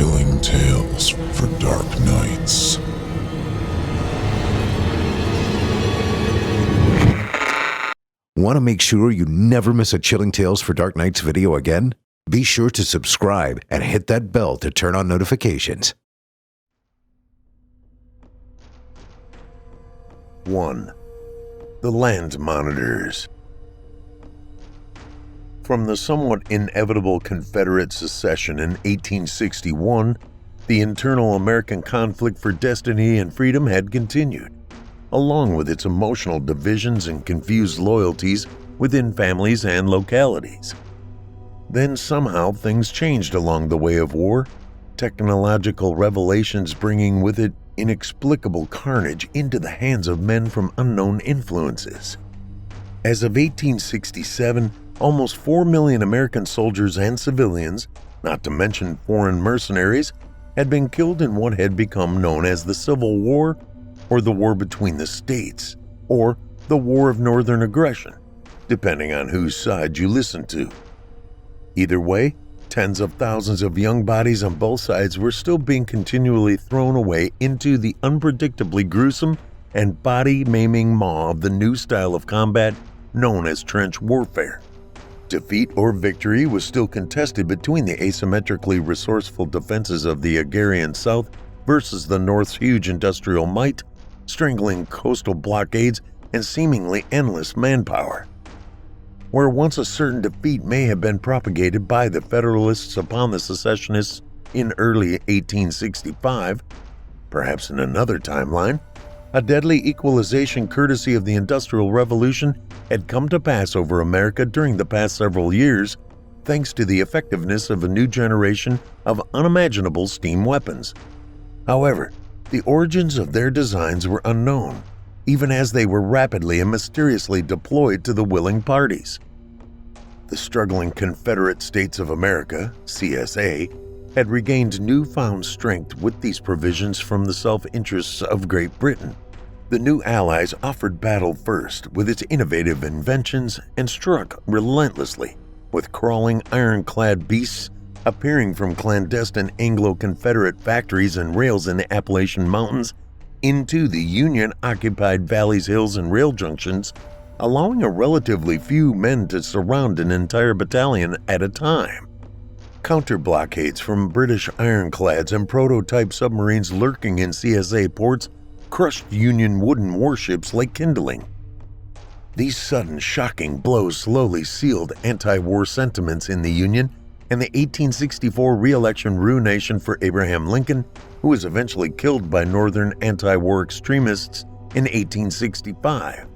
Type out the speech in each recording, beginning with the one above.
Chilling tales for dark nights. Want to make sure you never miss a Chilling Tales for Dark Nights video again? Be sure to subscribe and hit that bell to turn on notifications. 1. The Land Monitors. From the somewhat inevitable Confederate secession in 1861, the internal American conflict for destiny and freedom had continued, along with its emotional divisions and confused loyalties within families and localities. Then somehow things changed along the way of war, technological revelations bringing with it inexplicable carnage into the hands of men from unknown influences. As of 1867, almost 4 million American soldiers and civilians, not to mention foreign mercenaries, had been killed in what had become known as the Civil War, or the War Between the States, or the War of Northern Aggression, depending on whose side you listen to. Either way, tens of thousands of young bodies on both sides were still being continually thrown away into the unpredictably gruesome and body-maiming maw of the new style of combat known as trench warfare. Defeat or victory was still contested between the asymmetrically resourceful defenses of the agrarian South versus the North's huge industrial might, strangling coastal blockades, and seemingly endless manpower. Where once a certain defeat may have been propagated by the Federalists upon the secessionists in early 1865, perhaps in another timeline, a deadly equalization courtesy of the Industrial Revolution had come to pass over America during the past several years, thanks to the effectiveness of a new generation of unimaginable steam weapons. However, the origins of their designs were unknown, even as they were rapidly and mysteriously deployed to the willing parties. The struggling Confederate States of America, CSA, had regained newfound strength with these provisions from the self-interests of Great Britain. The new allies offered battle first with its innovative inventions and struck relentlessly, with crawling ironclad beasts appearing from clandestine Anglo-Confederate factories and rails in the Appalachian Mountains into the Union-occupied valleys, hills, and rail junctions, allowing a relatively few men to surround an entire battalion at a time. Counter-blockades from British ironclads and prototype submarines lurking in CSA ports crushed Union wooden warships like kindling. These sudden, shocking blows slowly sealed anti-war sentiments in the Union, and the 1864 re-election ruination for Abraham Lincoln, who was eventually killed by Northern anti-war extremists in 1865.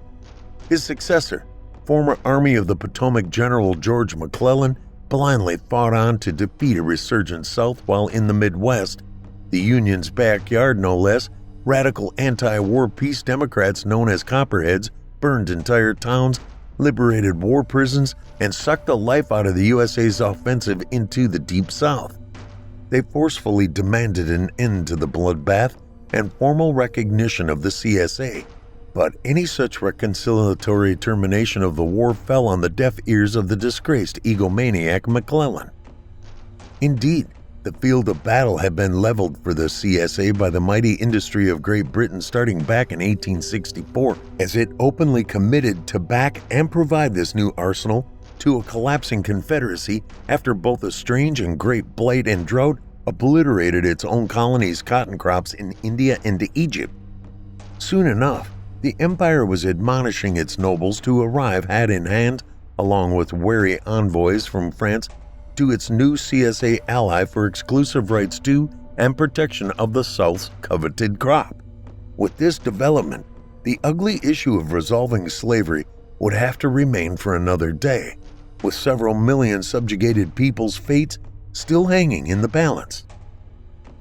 His successor, former Army of the Potomac General George McClellan, blindly fought on to defeat a resurgent South, while in the Midwest, the Union's backyard no less, radical anti-war peace Democrats known as Copperheads burned entire towns, liberated war prisons, and sucked the life out of the USA's offensive into the Deep South. They forcefully demanded an end to the bloodbath and formal recognition of the CSA, but any such reconciliatory termination of the war fell on the deaf ears of the disgraced egomaniac McClellan. Indeed, the field of battle had been leveled for the CSA by the mighty industry of Great Britain starting back in 1864, as it openly committed to back and provide this new arsenal to a collapsing Confederacy after both a strange and great blight and drought obliterated its own colonies' cotton crops in India and Egypt. Soon enough, the empire was admonishing its nobles to arrive hat in hand, along with wary envoys from France, to its new CSA ally for exclusive rights to and protection of the South's coveted crop. With this development, the ugly issue of resolving slavery would have to remain for another day, with several million subjugated people's fates still hanging in the balance.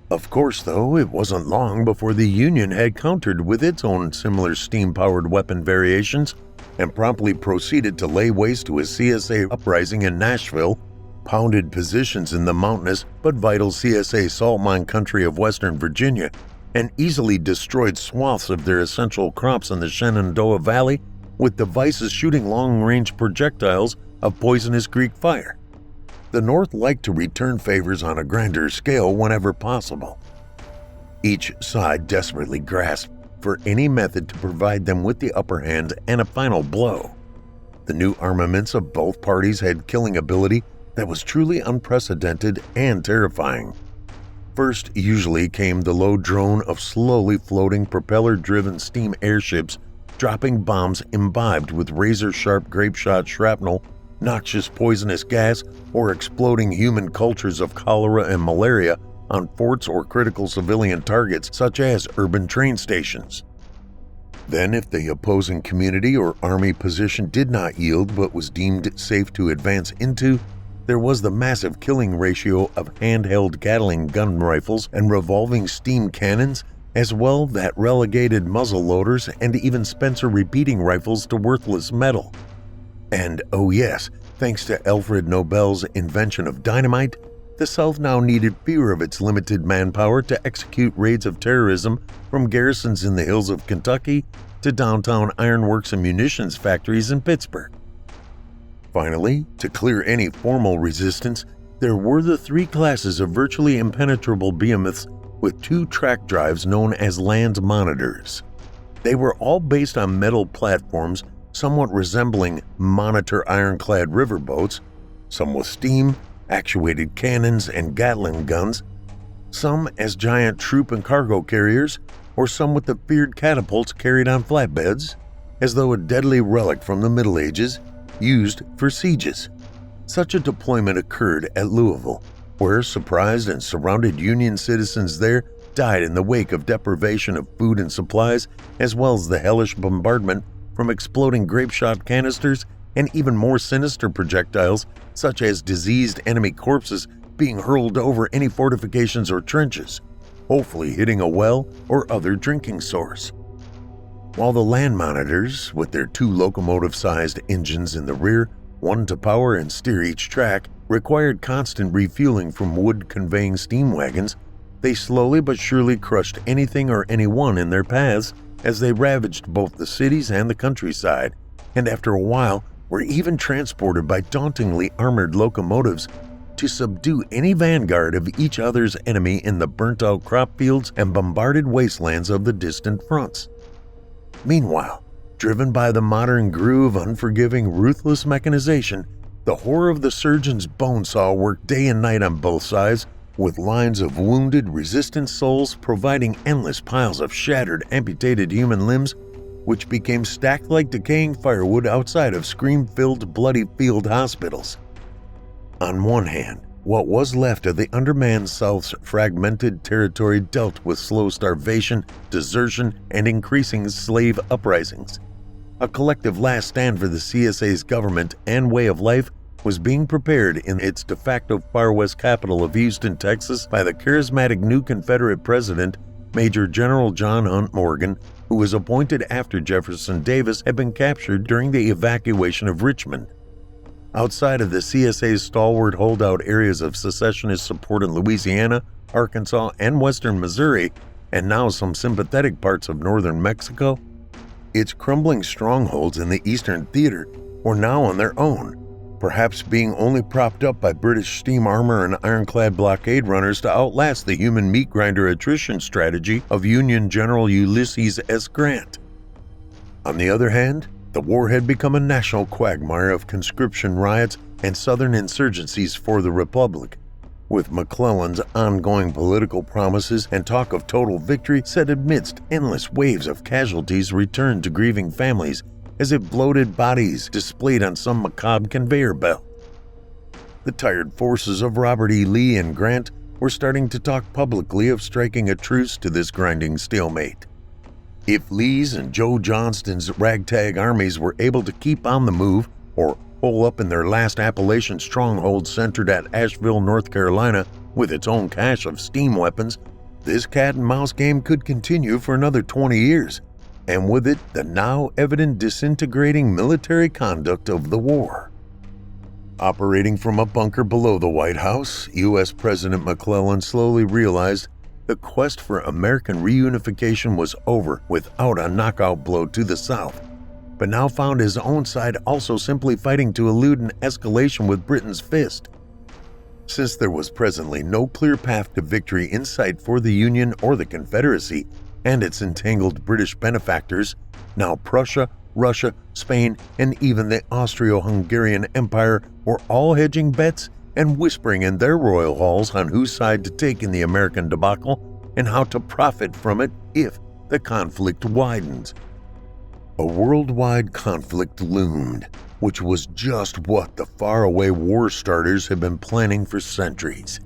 Of course, though, it wasn't long before the Union had countered with its own similar steam-powered weapon variations and promptly proceeded to lay waste to a CSA uprising in Nashville, pounded positions in the mountainous but vital CSA salt mine country of Western Virginia, and easily destroyed swaths of their essential crops in the Shenandoah Valley with devices shooting long-range projectiles of poisonous Greek fire. the North liked to return favors on a grander scale whenever possible. Each side desperately grasped for any method to provide them with the upper hand and a final blow. The new armaments of both parties had killing ability that was truly unprecedented and terrifying. First usually came the low drone of slowly floating propeller-driven steam airships dropping bombs imbibed with razor-sharp grape-shot shrapnel, noxious poisonous gas, or exploding human cultures of cholera and malaria on forts or critical civilian targets such as urban train stations. Then, if the opposing community or army position did not yield but was deemed safe to advance into, there was the massive killing ratio of handheld Gatling gun rifles and revolving steam cannons, as well that relegated muzzle loaders and even Spencer repeating rifles to worthless metal. And oh yes, thanks to Alfred Nobel's invention of dynamite, the South now needed fewer of its limited manpower to execute raids of terrorism from garrisons in the hills of Kentucky to downtown ironworks and munitions factories in Pittsburgh. Finally, to clear any formal resistance, there were the three classes of virtually impenetrable behemoths with two track drives known as land monitors. They were all based on metal platforms somewhat resembling monitor ironclad riverboats, some with steam, actuated cannons and Gatling guns, some as giant troop and cargo carriers, or some with the feared catapults carried on flatbeds, as though a deadly relic from the Middle Ages, used for sieges. Such a deployment occurred at Louisville, where surprised and surrounded Union citizens there died in the wake of deprivation of food and supplies, as well as the hellish bombardment from exploding grape-shot canisters and even more sinister projectiles such as diseased enemy corpses being hurled over any fortifications or trenches, hopefully hitting a well or other drinking source. While the land monitors, with their two locomotive-sized engines in the rear, one to power and steer each track, required constant refueling from wood-conveying steam wagons, they slowly but surely crushed anything or anyone in their paths as they ravaged both the cities and the countryside, and after a while were even transported by dauntingly armored locomotives to subdue any vanguard of each other's enemy in the burnt-out crop fields and bombarded wastelands of the distant fronts. Meanwhile, driven by the modern groove of unforgiving, ruthless mechanization, the horror of the surgeon's bone saw worked day and night on both sides, with lines of wounded, resistant souls providing endless piles of shattered, amputated human limbs, which became stacked like decaying firewood outside of scream-filled, bloody field hospitals. On one hand, what was left of the undermanned South's fragmented territory dealt with slow starvation, desertion, and increasing slave uprisings. A collective last stand for the CSA's government and way of life was being prepared in its de facto far west capital of Houston, Texas, by the charismatic new Confederate president, Major General John Hunt Morgan, who was appointed after Jefferson Davis had been captured during the evacuation of Richmond. Outside of the CSA's stalwart holdout areas of secessionist support in Louisiana, Arkansas, and western Missouri, and now some sympathetic parts of northern Mexico, its crumbling strongholds in the Eastern Theater were now on their own, perhaps being only propped up by British steam armor and ironclad blockade runners to outlast the human meat grinder attrition strategy of Union General Ulysses S. Grant. On the other hand, the war had become a national quagmire of conscription riots and Southern insurgencies for the Republic, with McClellan's ongoing political promises and talk of total victory set amidst endless waves of casualties returned to grieving families as if bloated bodies displayed on some macabre conveyor belt. The tired forces of Robert E. Lee and Grant were starting to talk publicly of striking a truce to this grinding stalemate. If Lee's and Joe Johnston's ragtag armies were able to keep on the move or hole up in their last Appalachian stronghold centered at Asheville, North Carolina, with its own cache of steam weapons, this cat-and-mouse game could continue for another 20 years, and with it the now evident disintegrating military conduct of the war. Operating from a bunker below the White House, U.S. President McClellan slowly realized the quest for American reunification was over without a knockout blow to the South, but now found his own side also simply fighting to elude an escalation with Britain's fist. Since there was presently no clear path to victory in sight for the Union or the Confederacy and its entangled British benefactors, now Prussia, Russia, Spain, and even the Austro-Hungarian Empire were all hedging bets and whispering in their royal halls on whose side to take in the American debacle and how to profit from it if the conflict widens. A worldwide conflict loomed, which was just what the faraway war starters had been planning for centuries.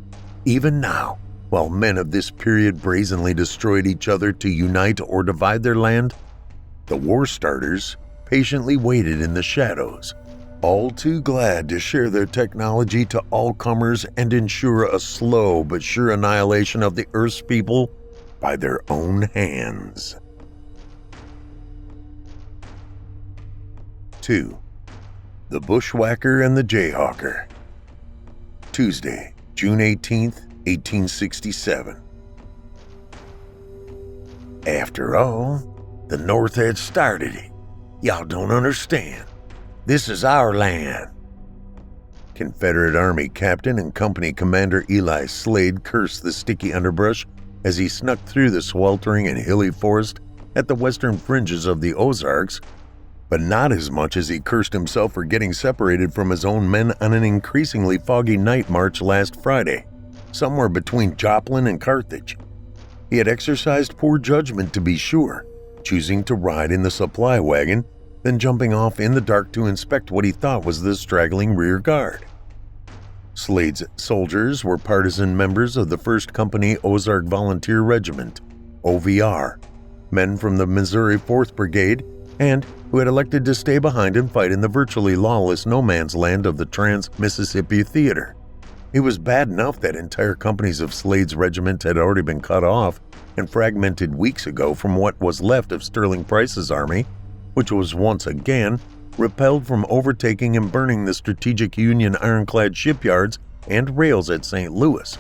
Even now, while men of this period brazenly destroyed each other to unite or divide their land, the war starters patiently waited in the shadows, all too glad to share their technology to all comers and ensure a slow but sure annihilation of the Earth's people by their own hands. 2. The Bushwhacker and the Jayhawker. Tuesday, June 18th, 1867. After all, the North had started it. Y'all don't understand. This is our land. Confederate Army Captain and Company Commander Eli Slade cursed the sticky underbrush as he snuck through the sweltering and hilly forest at the western fringes of the Ozarks, but not as much as he cursed himself for getting separated from his own men on an increasingly foggy night march last Friday, somewhere between Joplin and Carthage. He had exercised poor judgment, to be sure, choosing to ride in the supply wagon, then jumping off in the dark to inspect what he thought was the straggling rear guard. Slade's soldiers were partisan members of the 1st Company Ozark Volunteer Regiment, OVR, men from the Missouri 4th Brigade, and who had elected to stay behind and fight in the virtually lawless no-man's land of the Trans-Mississippi Theater. It was bad enough that entire companies of Slade's regiment had already been cut off and fragmented weeks ago from what was left of Sterling Price's army, which was once again repelled from overtaking and burning the strategic Union ironclad shipyards and rails at St. Louis,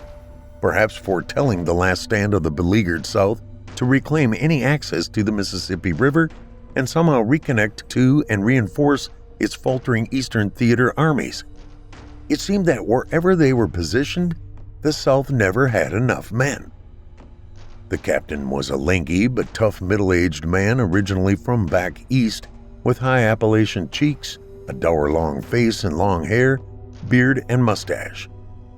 perhaps foretelling the last stand of the beleaguered South to reclaim any access to the Mississippi River and somehow reconnect to and reinforce its faltering Eastern Theater armies. It seemed that wherever they were positioned, the South never had enough men. The captain was a lanky but tough middle-aged man originally from back east, with high Appalachian cheeks, a dour-long face and long hair, beard and mustache.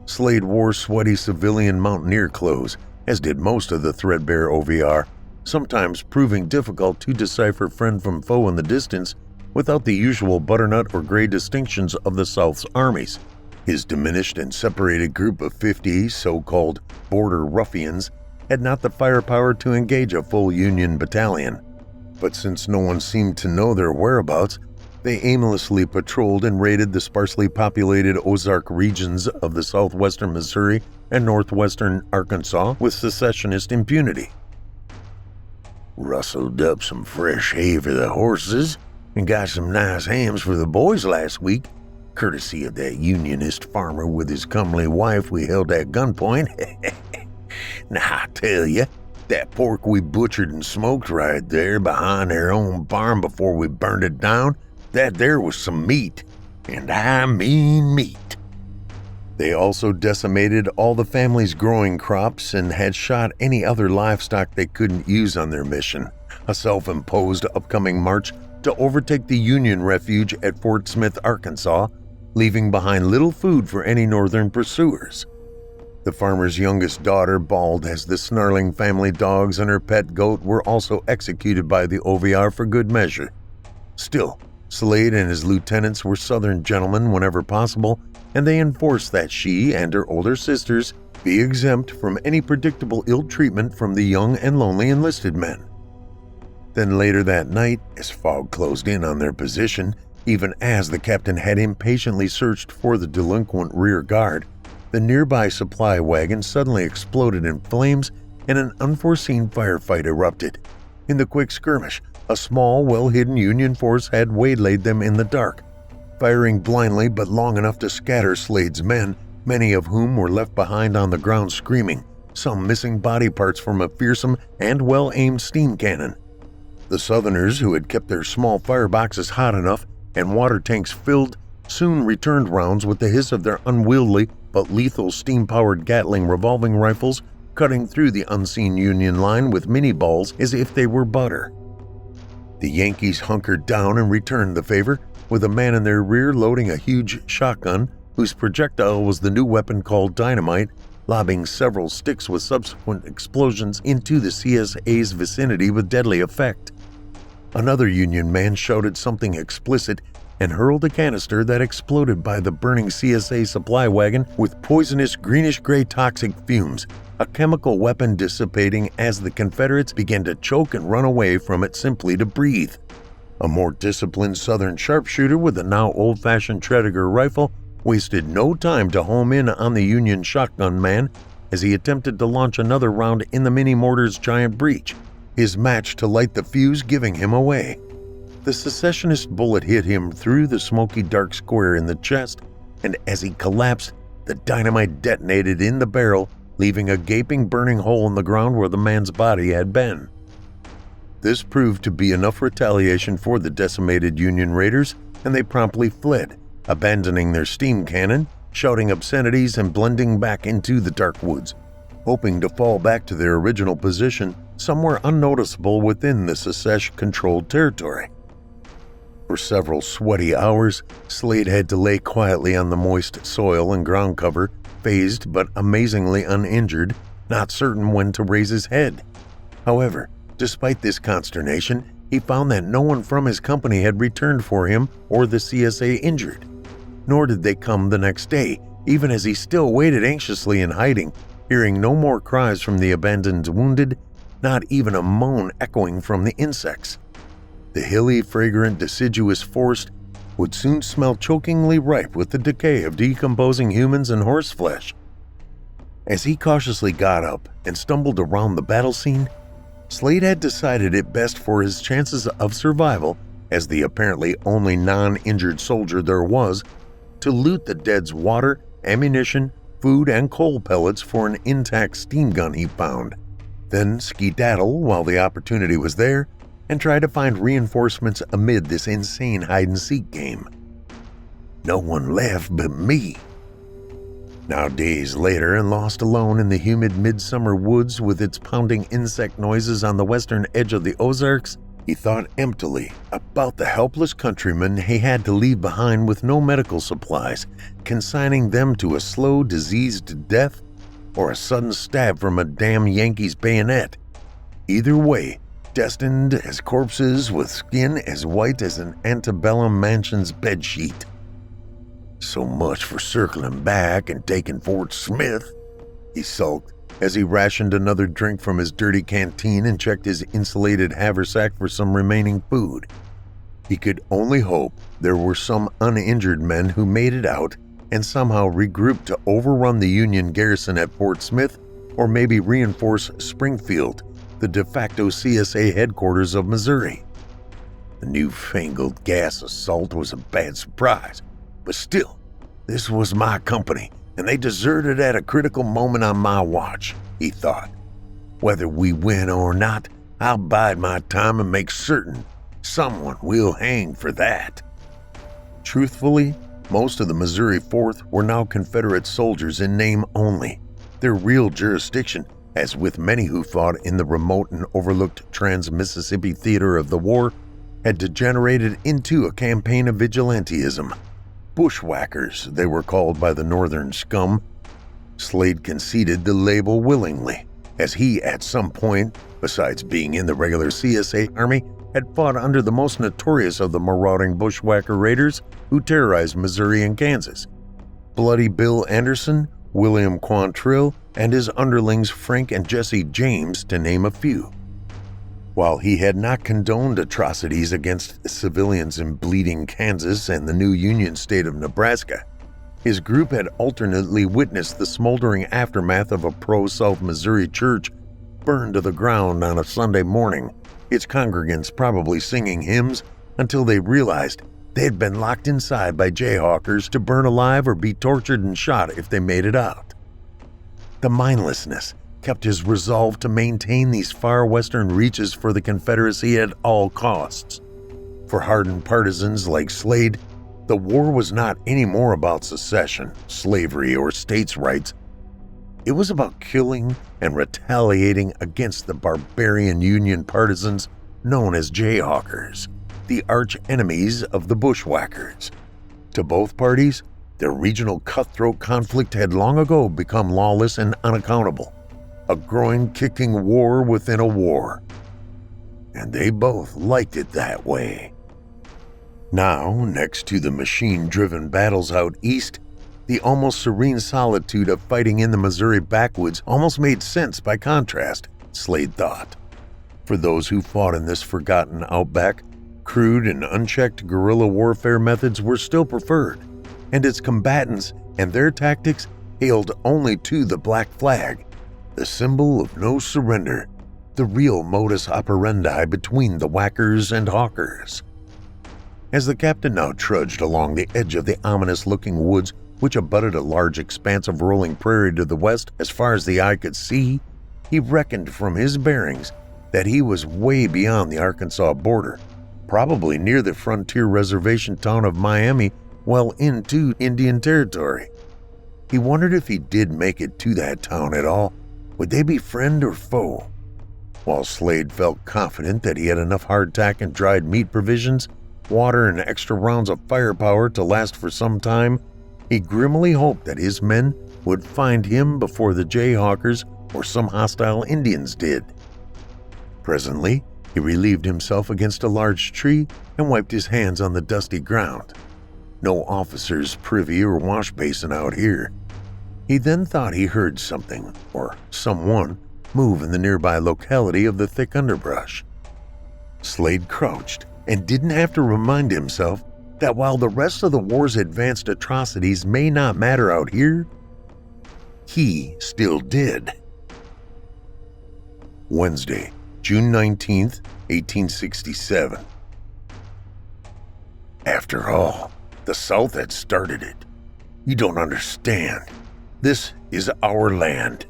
Slade wore sweaty civilian mountaineer clothes, as did most of the threadbare OVR, sometimes proving difficult to decipher friend from foe in the distance without the usual butternut or gray distinctions of the South's armies. His diminished and separated group of 50 so-called border ruffians had not the firepower to engage a full Union battalion, but since no one seemed to know their whereabouts, they aimlessly patrolled and raided the sparsely populated Ozark regions of the southwestern Missouri and northwestern Arkansas with secessionist impunity. Rustled up some fresh hay for the horses and got some nice hams for the boys last week, courtesy of that Unionist farmer with his comely wife we held at gunpoint. Now, I tell you, that pork we butchered and smoked right there behind their own barn before we burned it down, that there was some meat, and I mean meat. They also decimated all the family's growing crops and had shot any other livestock they couldn't use on their mission, a self-imposed upcoming march to overtake the Union refuge at Fort Smith, Arkansas, leaving behind little food for any northern pursuers. The farmer's youngest daughter bawled as the snarling family dogs and her pet goat were also executed by the OVR for good measure. Still, Slade and his lieutenants were Southern gentlemen whenever possible, and they enforced that she and her older sisters be exempt from any predictable ill treatment from the young and lonely enlisted men. Then later that night, as fog closed in on their position, even as the captain had impatiently searched for the delinquent rear guard, the nearby supply wagon suddenly exploded in flames and an unforeseen firefight erupted. In the quick skirmish, a small, well-hidden Union force had waylaid them in the dark, firing blindly but long enough to scatter Slade's men, many of whom were left behind on the ground screaming, some missing body parts from a fearsome and well-aimed steam cannon. The Southerners, who had kept their small fireboxes hot enough and water tanks filled, soon returned rounds with the hiss of their unwieldy but lethal steam-powered Gatling revolving rifles cutting through the unseen Union line with mini-balls as if they were butter. The Yankees hunkered down and returned the favor, with a man in their rear loading a huge shotgun whose projectile was the new weapon called dynamite, lobbing several sticks with subsequent explosions into the CSA's vicinity with deadly effect. Another Union man shouted something explicit and hurled a canister that exploded by the burning CSA supply wagon with poisonous greenish-gray toxic fumes, a chemical weapon dissipating as the Confederates began to choke and run away from it simply to breathe. A more disciplined Southern sharpshooter with a now old-fashioned Tredegar rifle wasted no time to home in on the Union shotgun man as he attempted to launch another round in the mini-mortar's giant breech, his match to light the fuse giving him away. The secessionist bullet hit him through the smoky dark square in the chest, and as he collapsed, the dynamite detonated in the barrel, leaving a gaping burning hole in the ground where the man's body had been. This proved to be enough retaliation for the decimated Union raiders, and they promptly fled, abandoning their steam cannon, shouting obscenities and blending back into the dark woods, hoping to fall back to their original position somewhere unnoticeable within the Secesh-controlled territory. For several sweaty hours, Slade had to lay quietly on the moist soil and ground cover, phased but amazingly uninjured, not certain when to raise his head. However, despite this consternation, he found that no one from his company had returned for him or the CSA injured. Nor did they come the next day, even as he still waited anxiously in hiding, hearing no more cries from the abandoned wounded, not even a moan echoing from the insects. The hilly, fragrant, deciduous forest would soon smell chokingly ripe with the decay of decomposing humans and horseflesh. As he cautiously got up and stumbled around the battle scene, Slade had decided it best for his chances of survival, as the apparently only non-injured soldier there was, to loot the dead's water, ammunition, food, and coal pellets for an intact steam gun he found, then skedaddle while the opportunity was there, and try to find reinforcements amid this insane hide-and-seek game. No one left but me. Now days later, and lost alone in the humid midsummer woods with its pounding insect noises on the western edge of the Ozarks, he thought emptily about the helpless countrymen he had to leave behind with no medical supplies, consigning them to a slow, diseased death or a sudden stab from a damn Yankee's bayonet. Either way, destined as corpses with skin as white as an antebellum mansion's bedsheet. So much for circling back and taking Fort Smith, he sulked as he rationed another drink from his dirty canteen and checked his insulated haversack for some remaining food. He could only hope there were some uninjured men who made it out and somehow regrouped to overrun the Union garrison at Fort Smith, or maybe reinforce Springfield, the de facto CSA headquarters of Missouri. The newfangled gas assault was a bad surprise, but still, this was my company, and they deserted at a critical moment on my watch, he thought. Whether we win or not, I'll bide my time and make certain someone will hang for that. Truthfully, most of the Missouri 4th were now Confederate soldiers in name only. Their real jurisdiction, as with many who fought in the remote and overlooked Trans-Mississippi theater of the war, had degenerated into a campaign of vigilantism. Bushwhackers, they were called by the northern scum. Slade conceded the label willingly, as he at some point, besides being in the regular CSA army, had fought under the most notorious of the marauding bushwhacker raiders who terrorized Missouri and Kansas, Bloody Bill Anderson, William Quantrill, and his underlings Frank and Jesse James, to name a few. While he had not condoned atrocities against civilians in bleeding Kansas and the new Union state of Nebraska, his group had alternately witnessed the smoldering aftermath of a pro-South Missouri church burned to the ground on a Sunday morning, its congregants probably singing hymns until they realized they had been locked inside by jayhawkers to burn alive or be tortured and shot if they made it out. The mindlessness kept his resolve to maintain these far western reaches for the Confederacy at all costs. For hardened partisans like Slade, The war was not any more about secession, slavery, or states' rights. It was about killing and retaliating against the barbarian Union partisans known as Jayhawkers, the arch enemies of the bushwhackers. To both parties, their regional cutthroat conflict had long ago become lawless and unaccountable, a groin-kicking war within a war. And they both liked it that way. Now, next to the machine-driven battles out east, the almost serene solitude of fighting in the Missouri backwoods almost made sense by contrast, Slade thought. For those who fought in this forgotten outback, crude and unchecked guerrilla warfare methods were still preferred, and its combatants and their tactics hailed only to the black flag, the symbol of no surrender, the real modus operandi between the whackers and hawkers. As the captain now trudged along the edge of the ominous-looking woods which abutted a large expanse of rolling prairie to the west as far as the eye could see, he reckoned from his bearings that he was way beyond the Arkansas border, probably near the frontier reservation town of Miami, well into Indian Territory. He wondered if he did make it to that town at all, would they be friend or foe? While Slade felt confident that he had enough hardtack and dried meat provisions, water, and extra rounds of firepower to last for some time, he grimly hoped that his men would find him before the Jayhawkers or some hostile Indians did. Presently, he relieved himself against a large tree and wiped his hands on the dusty ground. No officer's privy or wash basin out here. He then thought he heard something, or someone, move in the nearby locality of the thick underbrush. Slade crouched and didn't have to remind himself that while the rest of the war's advanced atrocities may not matter out here, he still did. Wednesday, June 19th, 1867. After all, the South had started it. You don't understand. This is our land.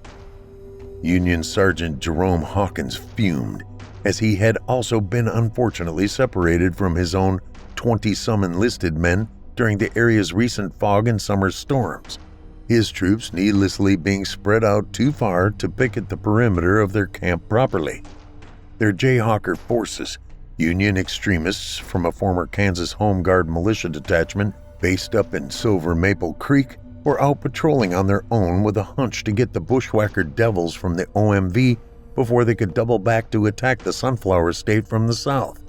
Union Sergeant Jerome Hawkins fumed, as he had also been unfortunately separated from his own 20-some enlisted men during the area's recent fog and summer storms, his troops needlessly being spread out too far to picket the perimeter of their camp properly. Their Jayhawker forces, Union extremists from a former Kansas Home Guard militia detachment based up in Silver Maple Creek, were out patrolling on their own with a hunch to get the bushwhacker devils from the OMV before they could double back to attack the Sunflower State from the south.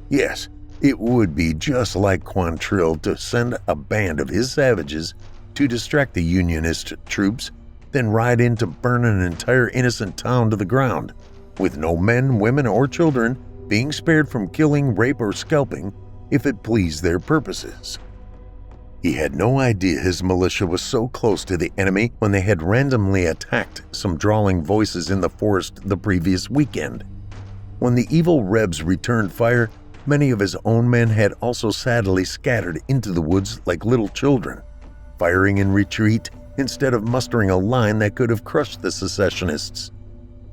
Yes, it would be just like Quantrill to send a band of his savages to distract the Unionist troops, then ride in to burn an entire innocent town to the ground, with no men, women, or children being spared from killing, rape, or scalping if it pleased their purposes. He had no idea his militia was so close to the enemy when they had randomly attacked some drawling voices in the forest the previous weekend. When the evil Rebs returned fire, many of his own men had also sadly scattered into the woods like little children, firing in retreat instead of mustering a line that could have crushed the secessionists.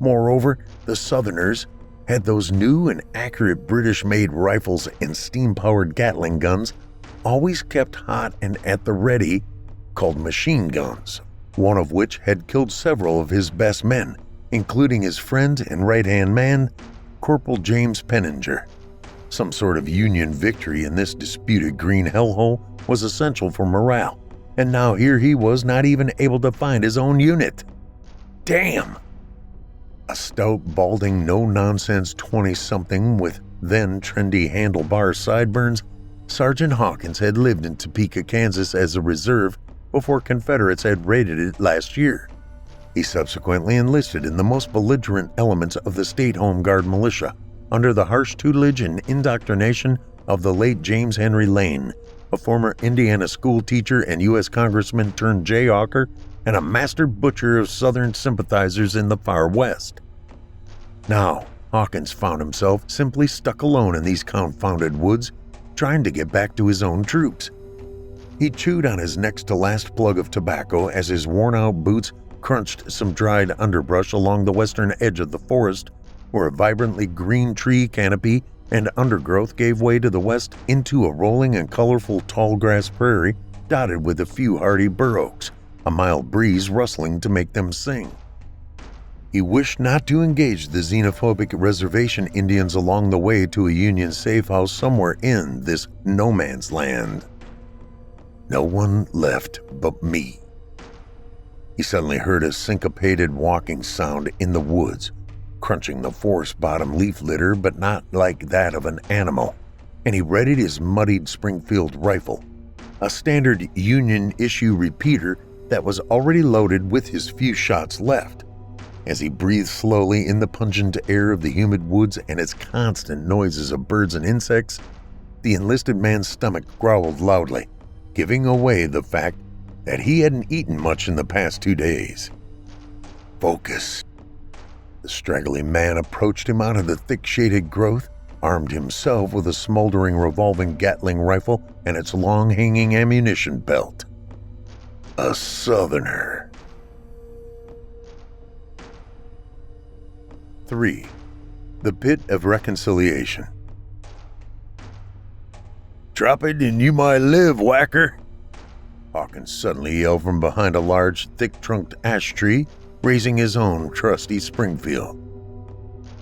Moreover, the Southerners had those new and accurate British-made rifles and steam-powered Gatling guns always kept hot and at the ready, called machine guns, one of which had killed several of his best men, including his friend and right-hand man, Corporal James Penninger. Some sort of Union victory in this disputed green hellhole was essential for morale, and now here he was not even able to find his own unit. Damn! A stout, balding, no-nonsense 20-something with then trendy handlebar sideburns, Sergeant Hawkins had lived in Topeka, Kansas as a reserve before Confederates had raided it last year. He subsequently enlisted in the most belligerent elements of the state Home Guard militia under the harsh tutelage and indoctrination of the late James Henry Lane, a former Indiana school teacher and U.S. Congressman turned Jayhawker and a master butcher of Southern sympathizers in the far West. Now, Hawkins found himself simply stuck alone in these confounded woods, trying to get back to his own troops. He chewed on his next-to-last plug of tobacco as his worn-out boots crunched some dried underbrush along the western edge of the forest, where a vibrantly green tree canopy and undergrowth gave way to the west into a rolling and colorful tall grass prairie dotted with a few hardy bur oaks, a mild breeze rustling to make them sing. He wished not to engage the xenophobic reservation Indians along the way to a Union safe house somewhere in this no man's land. No one left but me. He suddenly heard a syncopated walking sound in the woods, crunching the forest bottom leaf litter, but not like that of an animal, and he readied his muddied Springfield rifle, a standard Union issue repeater that was already loaded with his few shots left. As he breathed slowly in the pungent air of the humid woods and its constant noises of birds and insects, the enlisted man's stomach growled loudly, giving away the fact that he hadn't eaten much in the past 2 days. Focus. The straggly man approached him out of the thick shaded growth, armed himself with a smoldering revolving Gatling rifle and its long-hanging ammunition belt. A Southerner. 3. The Pit of Reconciliation. "Drop it and you might live, whacker!" Hawkins suddenly yelled from behind a large, thick-trunked ash tree, raising his own trusty Springfield.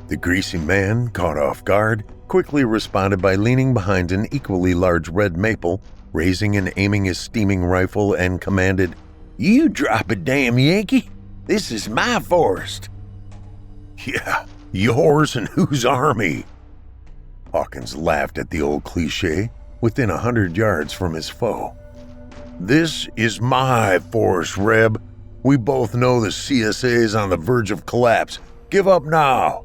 The greasy man, caught off guard, quickly responded by leaning behind an equally large red maple, raising and aiming his steaming rifle, and commanded, "You drop it, damn Yankee! This is my forest!" "Yeah, yours and whose army?" Hawkins laughed at the old cliché, within 100 yards from his foe. "This is my forest, Reb. We both know the CSA is on the verge of collapse. Give up now."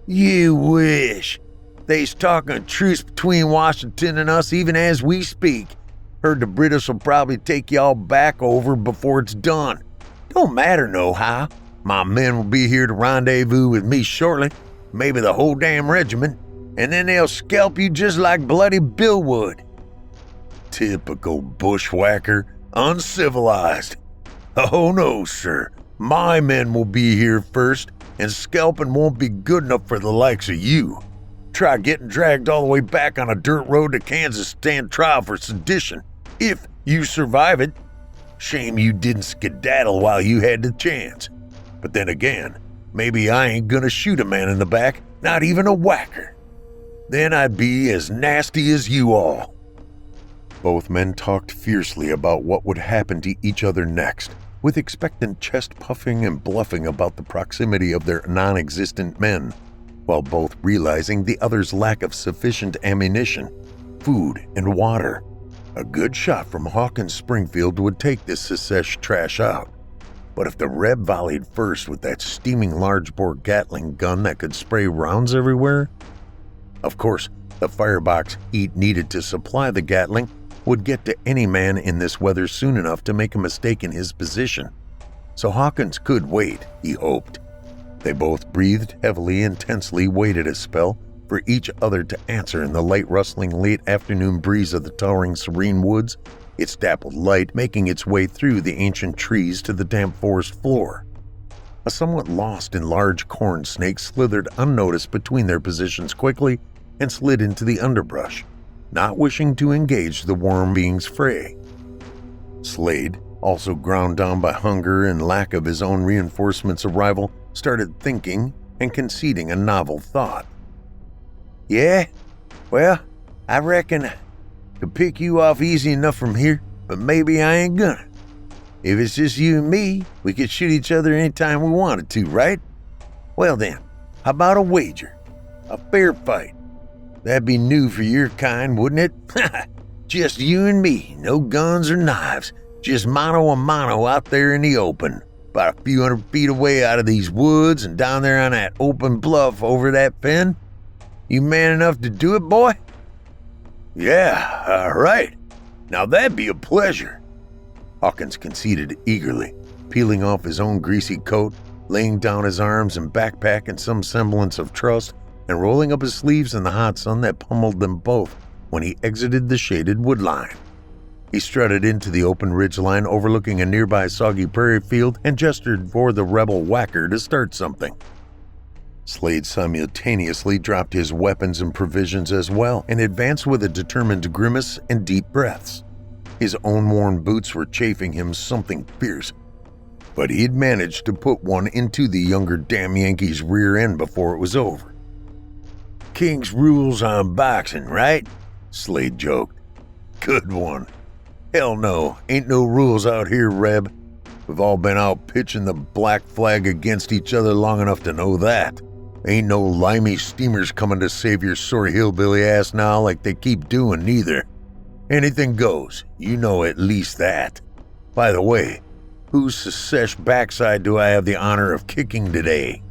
"You wish. They's talking a truce between Washington and us even as we speak. Heard the British will probably take y'all back over before it's done. Don't matter nohow. My men will be here to rendezvous with me shortly, maybe the whole damn regiment, and then they'll scalp you just like bloody Bill would." Typical bushwhacker, uncivilized. "Oh no, sir. My men will be here first, and scalping won't be good enough for the likes of you. Try getting dragged all the way back on a dirt road to Kansas to stand trial for sedition, if you survive it. Shame you didn't skedaddle while you had the chance. But then again, maybe I ain't gonna shoot a man in the back, not even a whacker. Then I'd be as nasty as you all." Both men talked fiercely about what would happen to each other next, with expectant chest puffing and bluffing about the proximity of their non-existent men, while both realizing the other's lack of sufficient ammunition, food, and water. A good shot from Hawkins' Springfield would take this secesh trash out. But if the Reb volleyed first with that steaming large-bore Gatling gun that could spray rounds everywhere, of course, the firebox heat needed to supply the Gatling would get to any man in this weather soon enough to make a mistake in his position. So Hawkins could wait, he hoped. They both breathed heavily and tensely waited a spell for each other to answer in the light rustling late afternoon breeze of the towering serene woods, its dappled light making its way through the ancient trees to the damp forest floor. A somewhat lost and large corn snake slithered unnoticed between their positions quickly and slid into the underbrush, not wishing to engage the worm being's fray. Slade, also ground down by hunger and lack of his own reinforcements' arrival, started thinking and conceding a novel thought. "Yeah? Well, I reckon I could pick you off easy enough from here, but maybe I ain't gonna. If it's just you and me, we could shoot each other anytime we wanted to, right? Well then, how about a wager? A fair fight. That'd be new for your kind, wouldn't it? Just you and me, no guns or knives, just mano a mano out there in the open, about a few 100 feet away out of these woods and down there on that open bluff over that fen. You man enough to do it, boy?" "Yeah, all right. Now that'd be a pleasure," Hawkins conceded eagerly, peeling off his own greasy coat, laying down his arms and backpack in some semblance of trust, and rolling up his sleeves in the hot sun that pummeled them both when he exited the shaded woodline. He strutted into the open ridgeline overlooking a nearby soggy prairie field and gestured for the rebel whacker to start something. Slade simultaneously dropped his weapons and provisions as well and advanced with a determined grimace and deep breaths. His own worn boots were chafing him something fierce, but he had managed to put one into the younger damn Yankee's rear end before it was over. "King's rules on boxing, right?" Slade joked. "Good one. Hell no, ain't no rules out here, Reb. We've all been out pitching the black flag against each other long enough to know that. Ain't no limey steamers coming to save your sorry hillbilly ass now like they keep doing neither. Anything goes, you know at least that. By the way, whose secesh backside do I have the honor of kicking today?"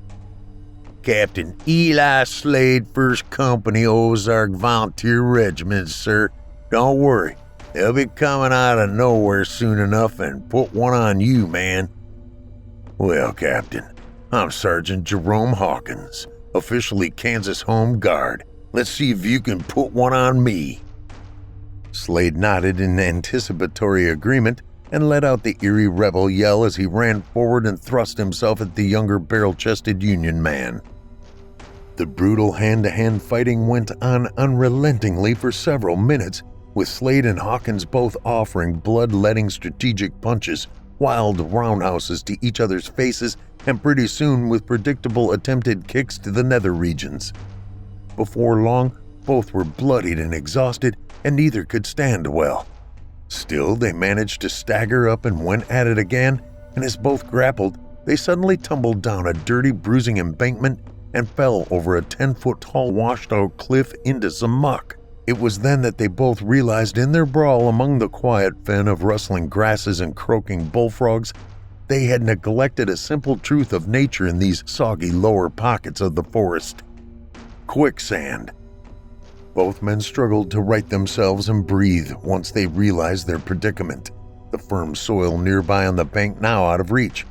"Captain Eli Slade, 1st Company, Ozark Volunteer Regiment, sir. Don't worry, they'll be coming out of nowhere soon enough and put one on you, man." "Well, Captain, I'm Sergeant Jerome Hawkins, officially Kansas Home Guard. Let's see if you can put one on me." Slade nodded in anticipatory agreement and let out the eerie rebel yell as he ran forward and thrust himself at the younger barrel-chested Union man. The brutal hand-to-hand fighting went on unrelentingly for several minutes, with Slade and Hawkins both offering blood-letting strategic punches, wild roundhouses to each other's faces, and pretty soon with predictable attempted kicks to the nether regions. Before long, both were bloodied and exhausted, and neither could stand well. Still, they managed to stagger up and went at it again, and as both grappled, they suddenly tumbled down a dirty, bruising embankment and fell over a 10-foot-tall washed-out cliff into some muck. It was then that they both realized in their brawl among the quiet fen of rustling grasses and croaking bullfrogs, they had neglected a simple truth of nature in these soggy lower pockets of the forest: quicksand. Both men struggled to right themselves and breathe once they realized their predicament, the firm soil nearby on the bank now out of reach.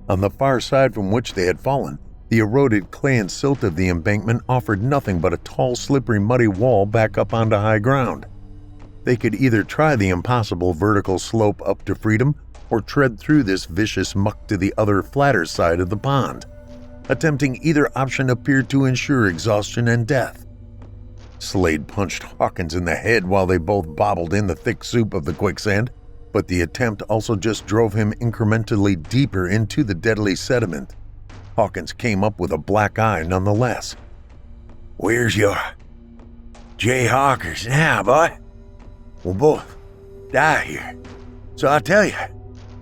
On the far side from which they had fallen, the eroded clay and silt of the embankment offered nothing but a tall, slippery, muddy wall back up onto high ground. They could either try the impossible vertical slope up to freedom or tread through this vicious muck to the other, flatter side of the pond. Attempting either option appeared to ensure exhaustion and death. Slade punched Hawkins in the head while they both bobbled in the thick soup of the quicksand, but the attempt also just drove him incrementally deeper into the deadly sediment. Hawkins came up with a black eye nonetheless. "Where's your Jayhawkers now, boy? We'll both die here. So I tell you,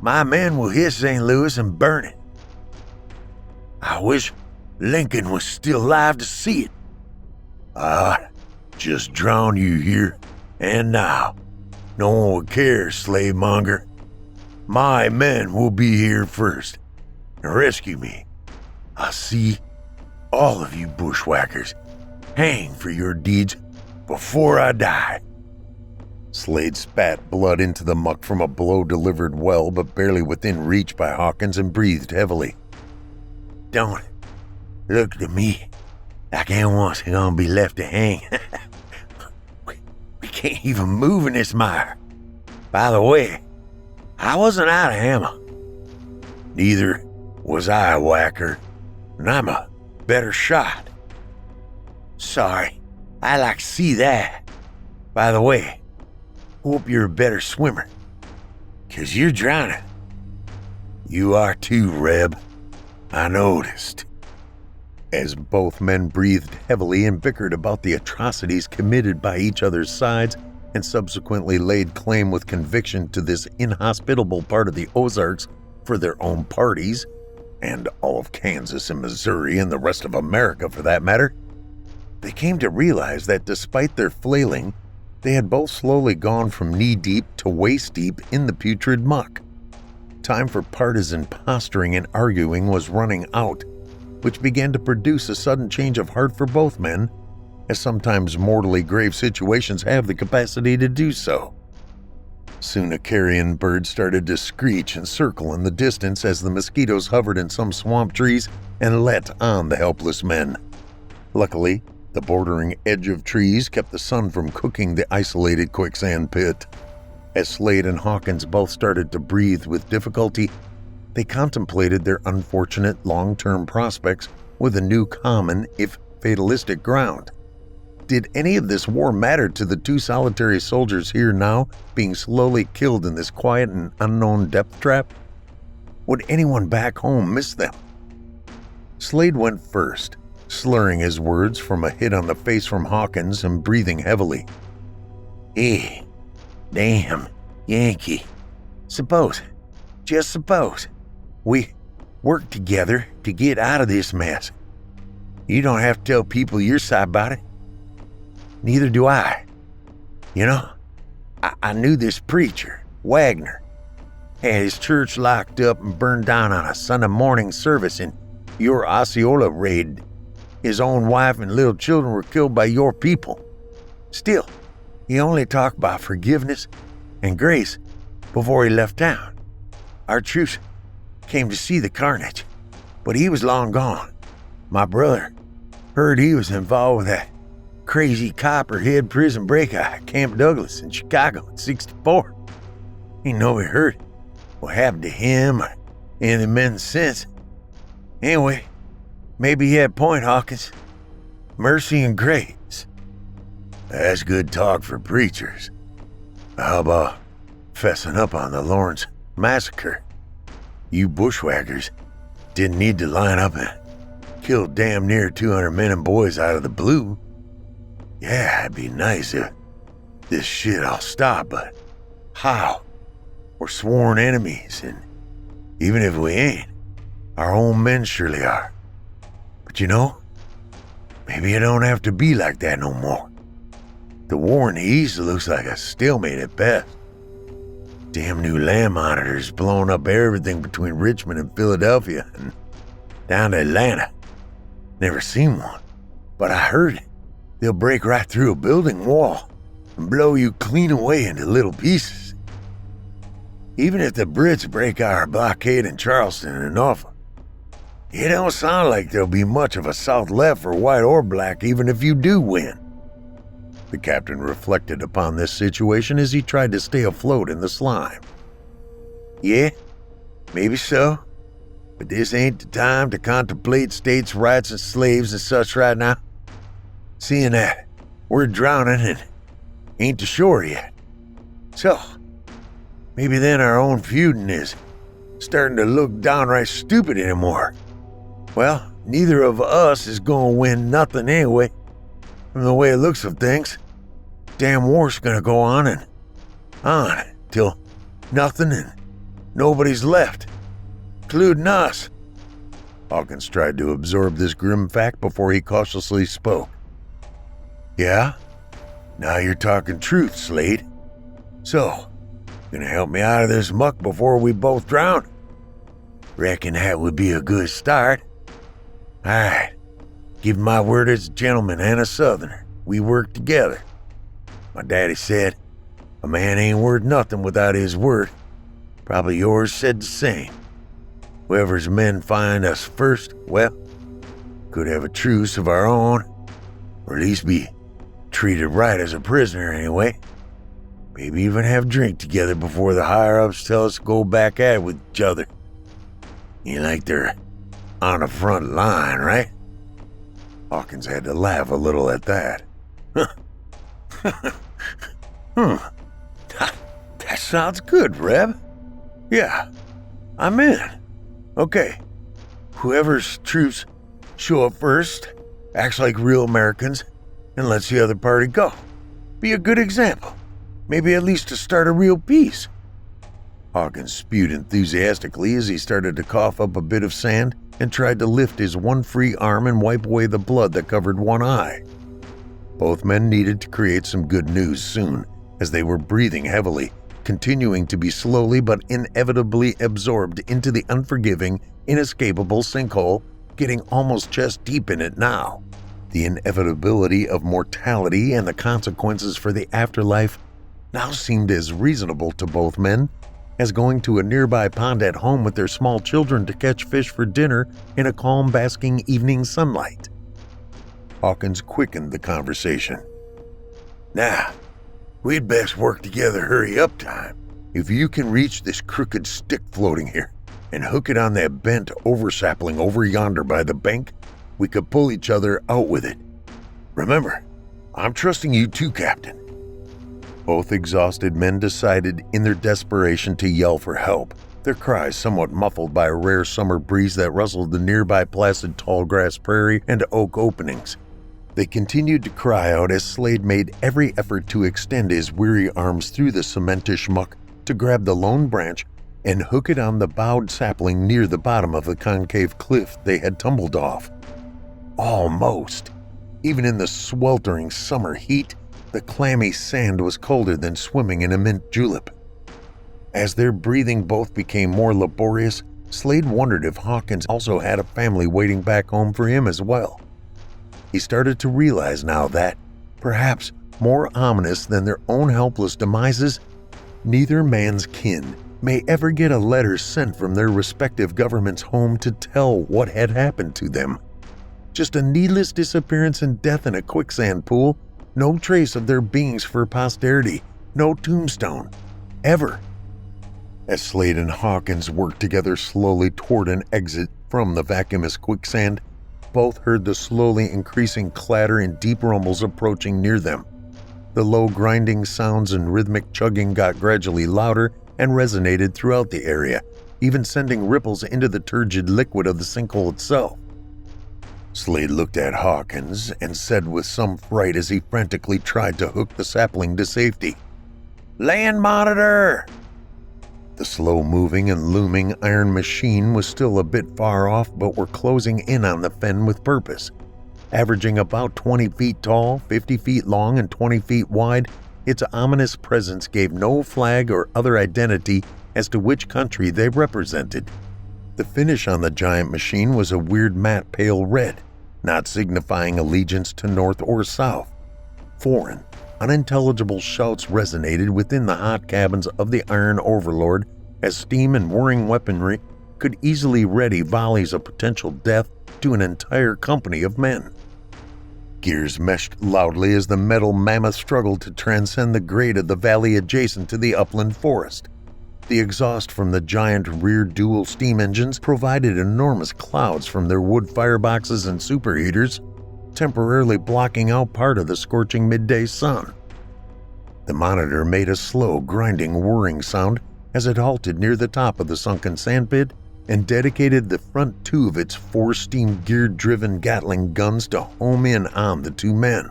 my men will hit St. Louis and burn it. I wish Lincoln was still alive to see it. Just drawn you here, and now. No one would care, slave monger. My men will be here first and rescue me. I'll see all of you bushwhackers hang for your deeds before I die." Slade spat blood into the muck from a blow delivered well but barely within reach by Hawkins and breathed heavily. "Don't look to me like anyone's gonna be left to hang. We can't even move in this mire. By the way, I wasn't out of ammo. Neither was I, whacker, and I'm a better shot. Sorry, I like to see that. By the way, hope you're a better swimmer, 'cause you're drowning. You are too, Reb. I noticed." As both men breathed heavily and bickered about the atrocities committed by each other's sides, and subsequently laid claim with conviction to this inhospitable part of the Ozarks for their own parties, and all of Kansas and Missouri and the rest of America for that matter, they came to realize that despite their flailing, they had both slowly gone from knee-deep to waist-deep in the putrid muck. Time for partisan posturing and arguing was running out, which began to produce a sudden change of heart for both men, as sometimes mortally grave situations have the capacity to do so. Soon a carrion bird started to screech and circle in the distance as the mosquitoes hovered in some swamp trees and let on the helpless men. Luckily, the bordering edge of trees kept the sun from cooking the isolated quicksand pit. As Slade and Hawkins both started to breathe with difficulty, they contemplated their unfortunate long-term prospects with a new common, if fatalistic, ground. Did any of this war matter to the two solitary soldiers here now, being slowly killed in this quiet and unknown depth trap? Would anyone back home miss them? Slade went first, slurring his words from a hit on the face from Hawkins and breathing heavily. Hey, damn, Yankee. Just suppose, we work together to get out of this mess. You don't have to tell people your side about it. Neither do I. You know, I knew this preacher, Wagner, had his church locked up and burned down on a Sunday morning service in your Osceola raid. His own wife and little children were killed by your people. Still, he only talked about forgiveness and grace before he left town. Our troops came to see the carnage, but he was long gone. My brother heard he was involved with that crazy copperhead prison breakout at Camp Douglas in Chicago in '64. Ain't nobody heard what happened to him or any of the men since. Anyway, maybe he had a point, Hawkins. Mercy and grace. That's good talk for preachers. How about fessing up on the Lawrence massacre? You bushwhackers didn't need to line up and kill damn near 200 men and boys out of the blue. Yeah, it'd be nice if this shit all stopped, but how? We're sworn enemies, and even if we ain't, our own men surely are. But you know, maybe it don't have to be like that no more. The war in the East looks like a stalemate at best. Damn new land monitors blowing up everything between Richmond and Philadelphia and down to Atlanta. Never seen one, but I heard it. They'll break right through a building wall and blow you clean away into little pieces. Even if the Brits break our blockade in Charleston and Norfolk, it don't sound like there'll be much of a south left for white or black even if you do win. The captain reflected upon this situation as he tried to stay afloat in the slime. Yeah, maybe so, but this ain't the time to contemplate states' rights and slaves and such right now. Seeing that we're drowning and ain't to shore yet. So, maybe then our own feuding is starting to look downright stupid anymore. Well, neither of us is gonna win nothing anyway. From the way it looks of things, damn war's gonna go on and on till nothing and nobody's left, including us. Hawkins tried to absorb this grim fact before he cautiously spoke. Yeah? Now you're talking truth, Slade. So, gonna help me out of this muck before we both drown? Reckon that would be a good start. Alright, give my word as a gentleman and a southerner. We work together. My daddy said, a man ain't worth nothing without his word. Probably yours said the same. Whoever's men find us first, well, could have a truce of our own, or at least be treated right as a prisoner anyway. Maybe even have drink together before the higher-ups tell us to go back at it with each other. Ain't like they're on the front line, right? Hawkins had to laugh a little at that. That sounds good, Reb. Yeah, I'm in. Okay, whoever's troops show up first, acts like real Americans, and lets the other party go. Be a good example. Maybe at least to start a real peace. Hawkins spewed enthusiastically as he started to cough up a bit of sand and tried to lift his one free arm and wipe away the blood that covered one eye. Both men needed to create some good news soon, as they were breathing heavily, continuing to be slowly but inevitably absorbed into the unforgiving, inescapable sinkhole, getting almost chest deep in it now. The inevitability of mortality and the consequences for the afterlife now seemed as reasonable to both men as going to a nearby pond at home with their small children to catch fish for dinner in a calm, basking evening sunlight. Hawkins quickened the conversation. Now, we'd best work together hurry up time. If you can reach this crooked stick floating here and hook it on that bent oversapling over yonder by the bank, we could pull each other out with it. Remember, I'm trusting you too, Captain." Both exhausted men decided in their desperation to yell for help, their cries somewhat muffled by a rare summer breeze that rustled the nearby placid tall grass prairie and oak openings. They continued to cry out as Slade made every effort to extend his weary arms through the cementish muck to grab the lone branch and hook it on the bowed sapling near the bottom of the concave cliff they had tumbled off. Almost. Even in the sweltering summer heat, the clammy sand was colder than swimming in a mint julep. As their breathing both became more laborious, Slade wondered if Hawkins also had a family waiting back home for him as well. He started to realize now that, perhaps more ominous than their own helpless demises, neither man's kin may ever get a letter sent from their respective governments home to tell what had happened to them. Just a needless disappearance and death in a quicksand pool, no trace of their beings for posterity, no tombstone, ever. As Slade and Hawkins worked together slowly toward an exit from the vacuumous quicksand, both heard the slowly increasing clatter and deep rumbles approaching near them. The low grinding sounds and rhythmic chugging got gradually louder and resonated throughout the area, even sending ripples into the turgid liquid of the sinkhole itself. Slade looked at Hawkins and said with some fright as he frantically tried to hook the sapling to safety, "Land monitor!" The slow-moving and looming iron machine was still a bit far off, but were closing in on the fen with purpose. Averaging about 20 feet tall, 50 feet long, and 20 feet wide, its ominous presence gave no flag or other identity as to which country they represented. The finish on the giant machine was a weird matte pale red, not signifying allegiance to north or south. Foreign, unintelligible shouts resonated within the hot cabins of the Iron Overlord as steam and whirring weaponry could easily ready volleys of potential death to an entire company of men. Gears meshed loudly as the metal mammoth struggled to transcend the grade of the valley adjacent to the upland forest. The exhaust from the giant rear dual steam engines provided enormous clouds from their wood fireboxes and superheaters, temporarily blocking out part of the scorching midday sun. The monitor made a slow, grinding, whirring sound as it halted near the top of the sunken sandpit and dedicated the front two of its 4 steam gear-driven Gatling guns to home in on the two men.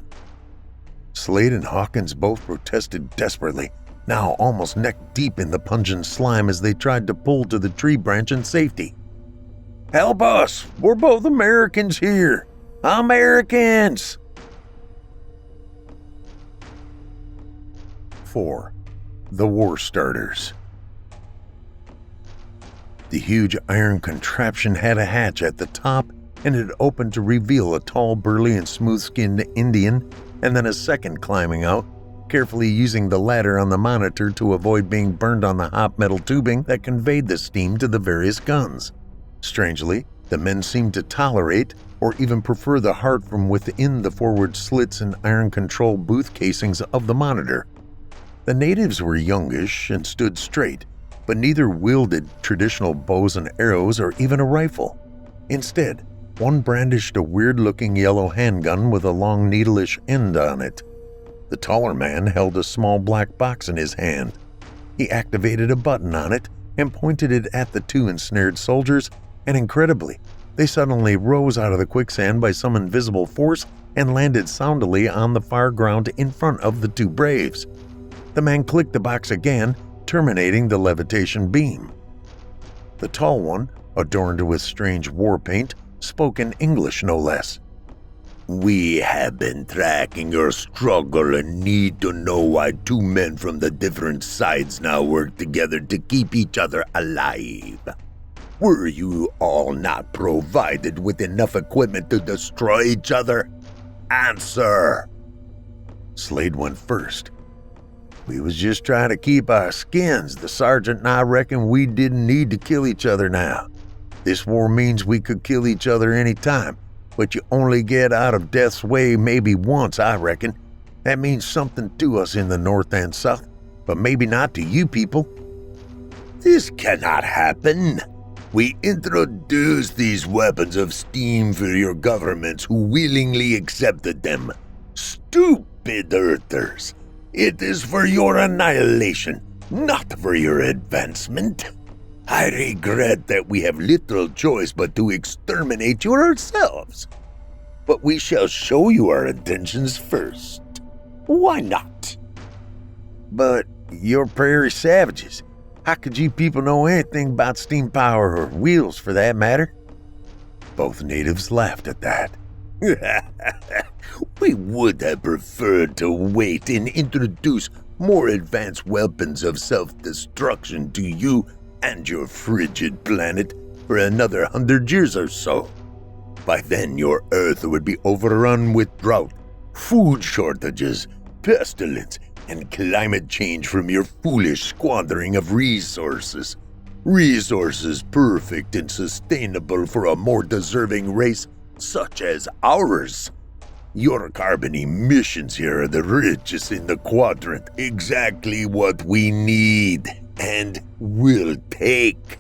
Slade and Hawkins both protested desperately, now almost neck-deep in the pungent slime as they tried to pull to the tree branch in safety. "Help us! We're both Americans here! Americans!" 4. The War Starters. The huge iron contraption had a hatch at the top, and it opened to reveal a tall, burly, and smooth-skinned Indian, and then a second climbing out, carefully using the ladder on the monitor to avoid being burned on the hot metal tubing that conveyed the steam to the various guns. Strangely, the men seemed to tolerate or even prefer the heart from within the forward slits and iron control booth casings of the monitor. The natives were youngish and stood straight, but neither wielded traditional bows and arrows or even a rifle. Instead, one brandished a weird-looking yellow handgun with a long needle-ish end on it. The taller man held a small black box in his hand. He activated a button on it and pointed it at the 2 ensnared soldiers, and incredibly, they suddenly rose out of the quicksand by some invisible force and landed soundly on the far ground in front of the 2 braves. The man clicked the box again, terminating the levitation beam. The tall one, adorned with strange war paint, spoke in English no less. "We have been tracking your struggle and need to know why 2 men from the different sides now work together to keep each other alive. Were you all not provided with enough equipment to destroy each other? Answer!" Slade went first. "We was just trying to keep our skins. The sergeant and I reckon we didn't need to kill each other now. This war means we could kill each other any time, but you only get out of death's way maybe once, I reckon. That means something to us in the north and south, but maybe not to you people." "This cannot happen," We introduced these weapons of steam for your governments who willingly accepted them. Stupid Earthers! It is for your annihilation, not for your advancement. I regret that we have little choice but to exterminate you ourselves. But we shall show you our intentions first. Why not? But you're prairie savages. How could you people know anything about steam power or wheels for that matter? Both natives laughed at that. We would have preferred to wait and introduce more advanced weapons of self-destruction to you and your frigid planet for another 100 years or so. By then, your Earth would be overrun with drought, food shortages, pestilence, and climate change from your foolish squandering of resources. Resources perfect and sustainable for a more deserving race such as ours. Your carbon emissions here are the richest in the quadrant, exactly what we need and will take.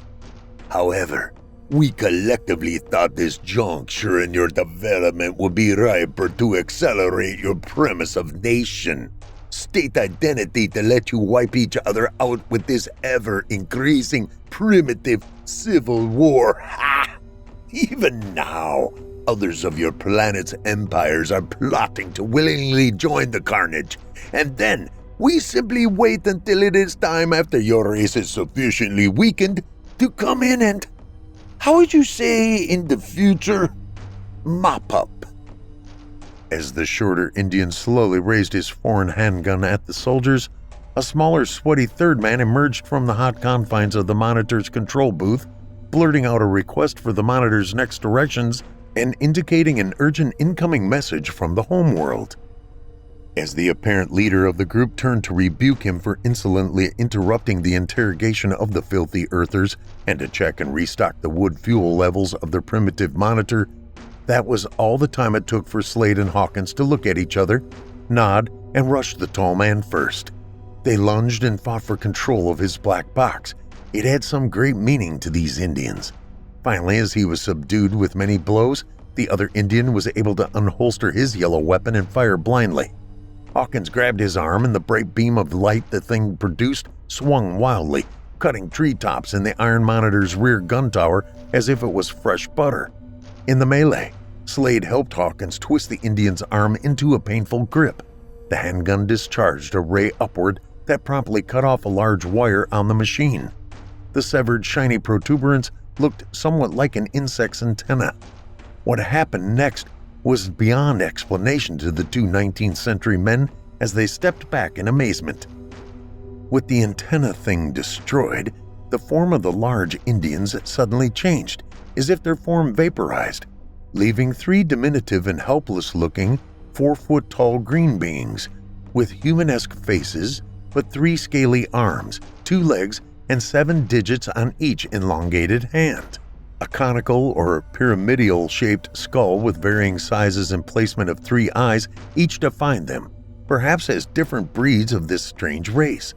However, we collectively thought this juncture in your development would be riper to accelerate your premise of nation, state identity to let you wipe each other out with this ever-increasing primitive civil war. Ha! Even now, others of your planet's empires are plotting to willingly join the carnage, and then we simply wait until it is time after your race is sufficiently weakened to come in and, how would you say in the future, mop up. As the shorter Indian slowly raised his foreign handgun at the soldiers, a smaller, sweaty third man emerged from the hot confines of the monitor's control booth, blurting out a request for the monitor's next directions and indicating an urgent incoming message from the homeworld. As the apparent leader of the group turned to rebuke him for insolently interrupting the interrogation of the filthy earthers and to check and restock the wood fuel levels of their primitive monitor, that was all the time it took for Slade and Hawkins to look at each other, nod, and rush the tall man first. They lunged and fought for control of his black box. It had some great meaning to these Indians. Finally, as he was subdued with many blows, the other Indian was able to unholster his yellow weapon and fire blindly. Hawkins grabbed his arm, and the bright beam of light the thing produced swung wildly, cutting treetops in the iron monitor's rear gun tower as if it was fresh butter. In the melee, Slade helped Hawkins twist the Indian's arm into a painful grip. The handgun discharged a ray upward that promptly cut off a large wire on the machine. The severed, shiny protuberance looked somewhat like an insect's antenna. What happened next was beyond explanation to the two 19th century men as they stepped back in amazement. With the antenna thing destroyed, the form of the large Indians suddenly changed, as if their form vaporized, leaving three diminutive and helpless-looking, 4-foot-tall green beings, with humanesque faces, but 3 scaly arms, 2 legs, and 7 digits on each elongated hand. A conical or pyramidal-shaped skull with varying sizes and placement of 3 eyes each defined them, perhaps as different breeds of this strange race.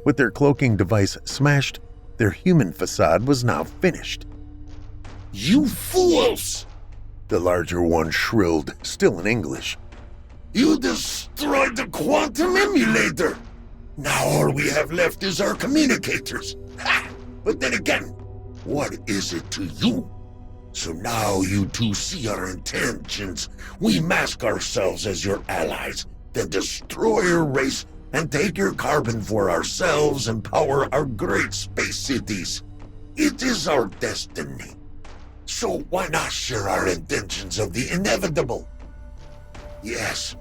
With their cloaking device smashed, their human facade was now finished. "You fools!" the larger one shrilled, still in English. "You destroyed the quantum emulator! Now all we have left is our communicators! Ha! But then again, what is it to you? So now you two see our intentions. We mask ourselves as your allies, then destroy your race and take your carbon for ourselves and power our great space cities. It is our destiny. So why not share our intentions of the inevitable? Yes,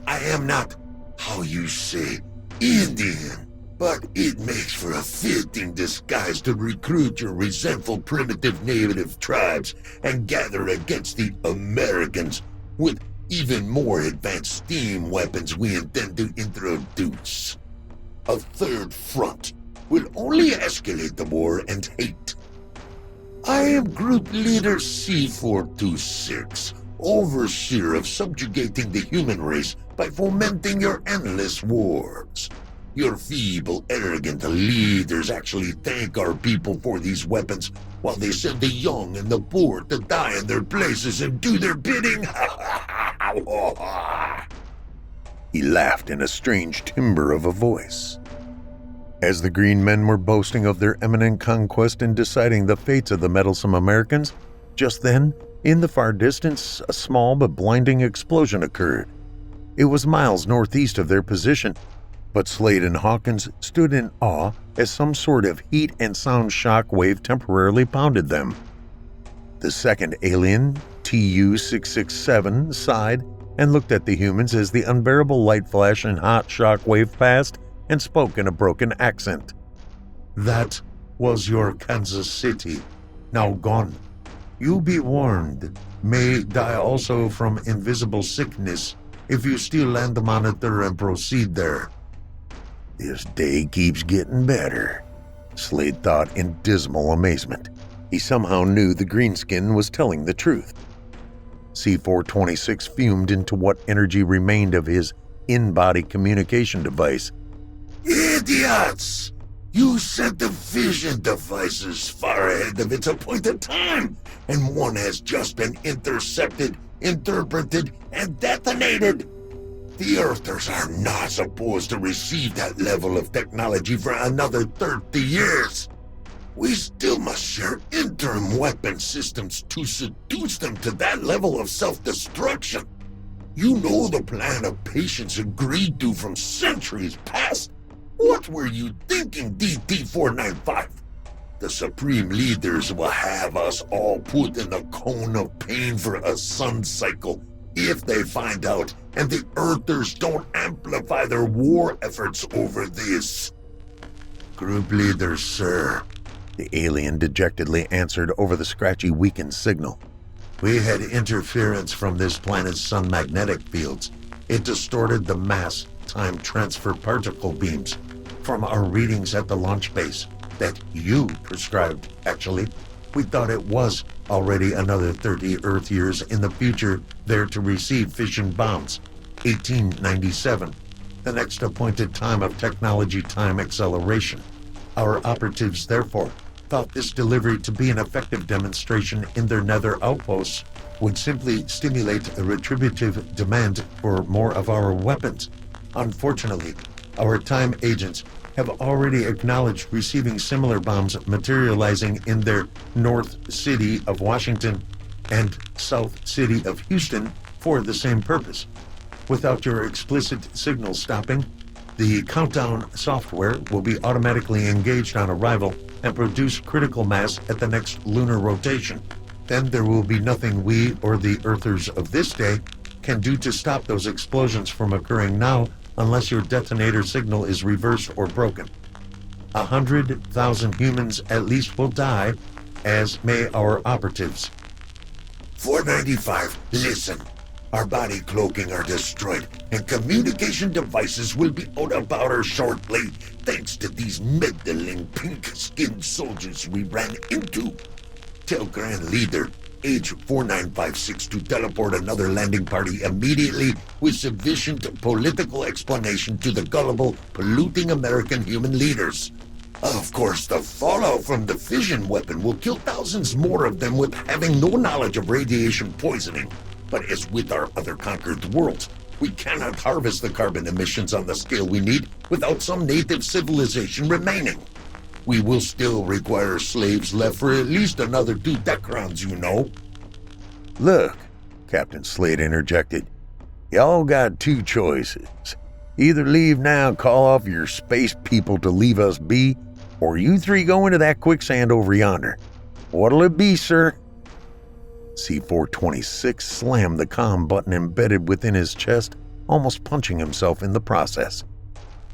I am not, how you say, Indian, but it makes for a fitting disguise to recruit your resentful primitive native tribes and gather against the Americans with even more advanced steam weapons we intend to introduce. A third front will only escalate the war and hate. I am Group Leader C426, overseer of subjugating the human race by fomenting your endless wars. Your feeble, arrogant leaders actually thank our people for these weapons while they send the young and the poor to die in their places and do their bidding. He laughed in a strange timbre of a voice. As the Green Men were boasting of their eminent conquest and deciding the fates of the meddlesome Americans, just then, in the far distance, a small but blinding explosion occurred. It was miles northeast of their position, but Slade and Hawkins stood in awe as some sort of heat and sound shock wave temporarily pounded them. The second alien, TU-667, sighed and looked at the humans as the unbearable light flash and hot shock wave passed and spoke in a broken accent. That was your Kansas City, now gone. You be warned, may die also from invisible sickness if you still land the monitor and proceed there. This day keeps getting better, Slade thought in dismal amazement. He somehow knew the greenskin was telling the truth. C-426 fumed into what energy remained of his in-body communication device. Idiots! You sent the vision devices far ahead of its appointed time, and one has just been intercepted, interpreted, and detonated. The Earthers are not supposed to receive that level of technology for another 30 years. We still must share interim weapon systems to seduce them to that level of self-destruction. You know the plan of patience agreed to from centuries past. What were you thinking, DT-495? The Supreme Leaders will have us all put in the cone of pain for a sun cycle if they find out, and the Earthers don't amplify their war efforts over this. Group leaders, sir, the alien dejectedly answered over the scratchy weakened signal. We had interference from this planet's sun magnetic fields. It distorted the mass time transfer particle beams from our readings at the launch base that you prescribed, actually. We thought it was already another 30 Earth years in the future there to receive fission bombs. 1897, the next appointed time of technology time acceleration. Our operatives, therefore, thought this delivery to be an effective demonstration in their nether outposts would simply stimulate a retributive demand for more of our weapons. Unfortunately, our time agents have already acknowledged receiving similar bombs materializing in their North City of Washington and South City of Houston for the same purpose. Without your explicit signal stopping, the countdown software will be automatically engaged on arrival and produce critical mass at the next lunar rotation. Then there will be nothing we or the Earthers of this day can do to stop those explosions from occurring now unless your detonator signal is reversed or broken. 100,000 humans at least will die, as may our operatives. 495, listen. Our body cloaking are destroyed, and communication devices will be out of power shortly, thanks to these meddling pink-skinned soldiers we ran into. Tell Grand Leader H-4956 to teleport another landing party immediately with sufficient political explanation to the gullible, polluting American human leaders. Of course, the fallout from the fission weapon will kill thousands more of them with having no knowledge of radiation poisoning. But as with our other conquered worlds, we cannot harvest the carbon emissions on the scale we need without some native civilization remaining. We will still require slaves left for at least another 2 decrons, you know. Look, Captain Slade interjected. Y'all got 2 choices. Either leave now and call off your space people to leave us be, or you 3 go into that quicksand over yonder. What'll it be, sir? C-426 slammed the comm button embedded within his chest, almost punching himself in the process.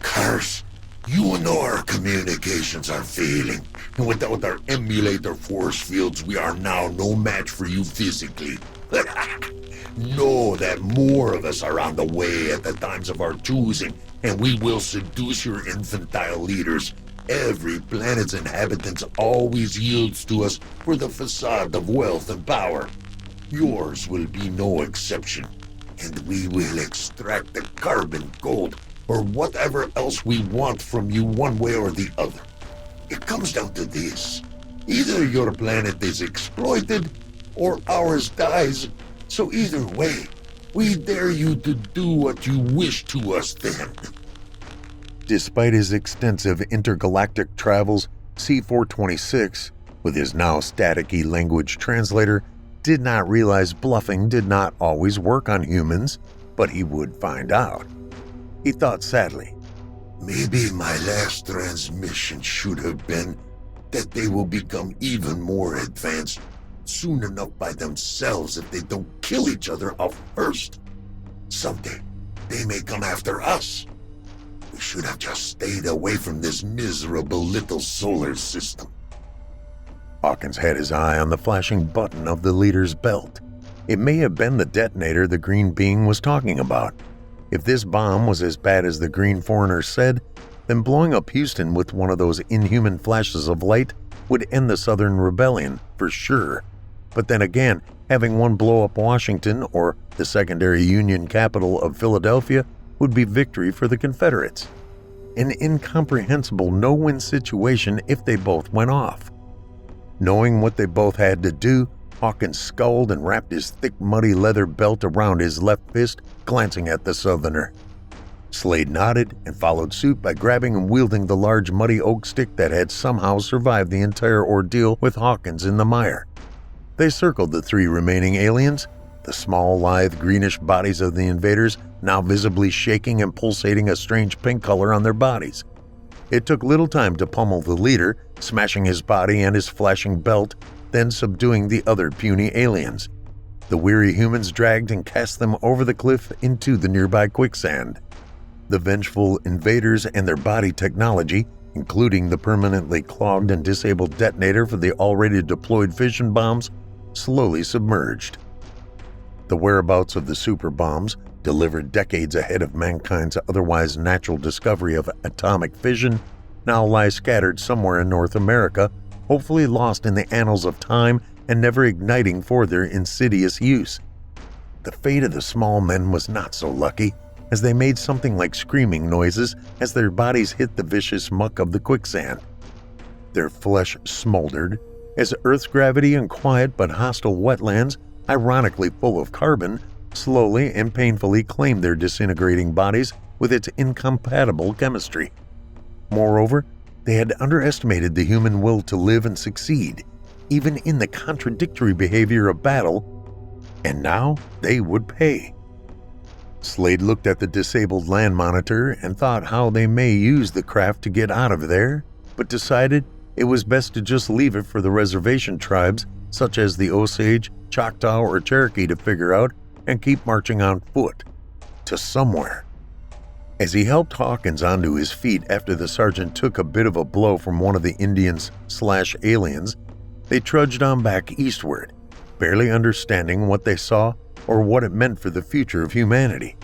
Curse! You know our communications are failing, and without our emulator force fields, we are now no match for you physically. Know that more of us are on the way at the times of our choosing, and we will seduce your infantile leaders. Every planet's inhabitants always yields to us for the facade of wealth and power. Yours will be no exception, and we will extract the carbon gold or whatever else we want from you one way or the other. It comes down to this. Either your planet is exploited, or ours dies. So either way, we dare you to do what you wish to us then. Despite his extensive intergalactic travels, C-426, with his now staticky language translator, did not realize bluffing did not always work on humans, but he would find out. He thought sadly, Maybe my last transmission should have been that they will become even more advanced soon enough by themselves if they don't kill each other off first. Someday, they may come after us. We should have just stayed away from this miserable little solar system. Hawkins had his eye on the flashing button of the leader's belt. It may have been the detonator the green being was talking about. If this bomb was as bad as the green foreigner said, then blowing up Houston with one of those inhuman flashes of light would end the Southern Rebellion, for sure. But then again, having one blow up Washington, or the secondary Union capital of Philadelphia, would be victory for the Confederates. An incomprehensible no-win situation if they both went off. Knowing what they both had to do, Hawkins scowled and wrapped his thick, muddy leather belt around his left fist, glancing at the Southerner. Slade nodded and followed suit by grabbing and wielding the large, muddy oak stick that had somehow survived the entire ordeal with Hawkins in the mire. They circled the three remaining aliens, the small, lithe, greenish bodies of the invaders now visibly shaking and pulsating a strange pink color on their bodies. It took little time to pummel the leader, smashing his body and his flashing belt, then subduing the other puny aliens. The weary humans dragged and cast them over the cliff into the nearby quicksand. The vengeful invaders and their body technology, including the permanently clogged and disabled detonator for the already deployed fission bombs, slowly submerged. The whereabouts of the super bombs, delivered decades ahead of mankind's otherwise natural discovery of atomic fission, now lie scattered somewhere in North America, hopefully lost in the annals of time and never igniting for their insidious use. The fate of the small men was not so lucky, as they made something like screaming noises as their bodies hit the vicious muck of the quicksand. Their flesh smoldered, as Earth's gravity and quiet but hostile wetlands, ironically full of carbon, slowly and painfully claimed their disintegrating bodies with its incompatible chemistry. Moreover, they had underestimated the human will to live and succeed, even in the contradictory behavior of battle, and now they would pay. Slade looked at the disabled land monitor and thought how they may use the craft to get out of there, but decided it was best to just leave it for the reservation tribes, such as the Osage, Choctaw, or Cherokee, to figure out and keep marching on foot to somewhere. As he helped Hawkins onto his feet after the sergeant took a bit of a blow from one of the Indians/aliens, they trudged on back eastward, barely understanding what they saw or what it meant for the future of humanity.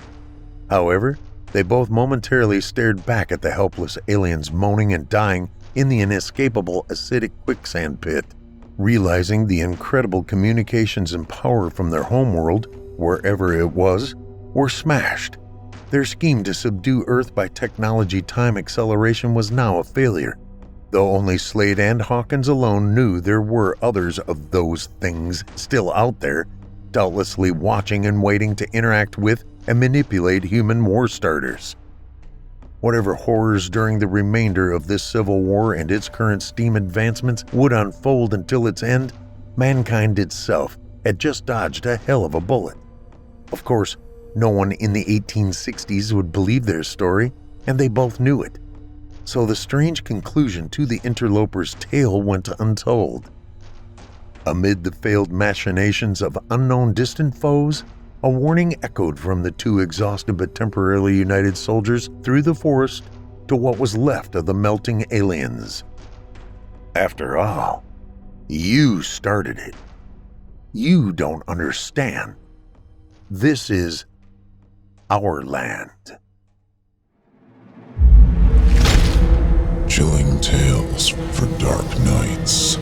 However, they both momentarily stared back at the helpless aliens moaning and dying in the inescapable acidic quicksand pit, realizing the incredible communications and power from their homeworld, wherever it was, were smashed. Their scheme to subdue Earth by technology time acceleration was now a failure, though only Slade and Hawkins alone knew there were others of those things still out there, doubtlessly watching and waiting to interact with and manipulate human war starters. Whatever horrors during the remainder of this civil war and its current steam advancements would unfold until its end, mankind itself had just dodged a hell of a bullet. Of course, no one in the 1860s would believe their story, and they both knew it. So the strange conclusion to the interloper's tale went untold. Amid the failed machinations of unknown distant foes, a warning echoed from the two exhausted but temporarily united soldiers through the forest to what was left of the melting aliens. After all, you started it. You don't understand. This is our land. Chilling tales for dark nights.